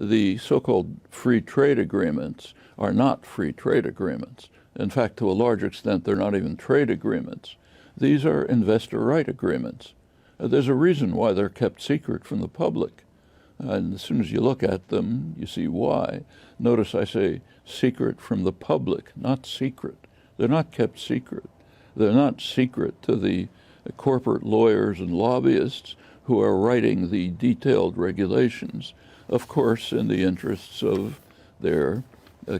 the so-called free trade agreements are not free trade agreements. In fact, to a large extent, they're not even trade agreements. These are investor right agreements. There's a reason why they're kept secret from the public. And as soon as you look at them, you see why. Notice I say secret from the public, not secret. They're not kept secret. They're not secret to the corporate lawyers and lobbyists who are writing the detailed regulations, of course, in the interests of their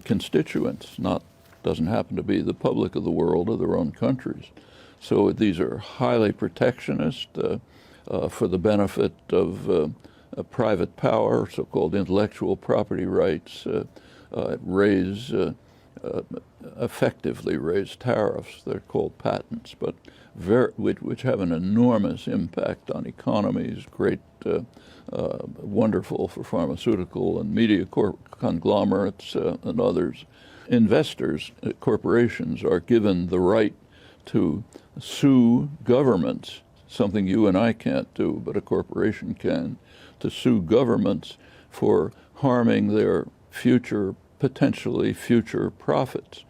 constituents, doesn't happen to be the public of the world or their own countries. So these are highly protectionist for the benefit of private power, so-called intellectual property rights, effectively raise tariffs. They're called patents, but which have an enormous impact on economies, wonderful for pharmaceutical and media conglomerates and others. Investors, corporations, are given the right to sue governments, something you and I can't do, but a corporation can, to sue governments for harming their potentially future profits.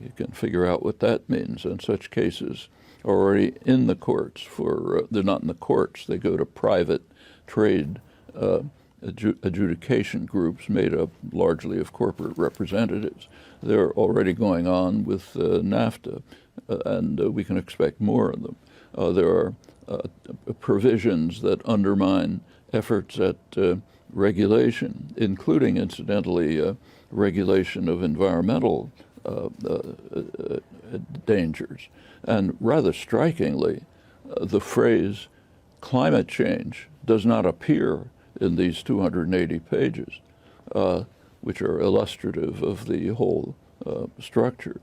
You can figure out what that means. And such cases are already in the courts they're not in the courts, they go to private trade adjudication groups made up largely of corporate representatives. They're already going on with NAFTA, and we can expect more of them. There are provisions that undermine efforts at regulation, including, incidentally, regulation of environmental dangers. And rather strikingly, the phrase climate change does not appear in these 280 pages, which are illustrative of the whole structure.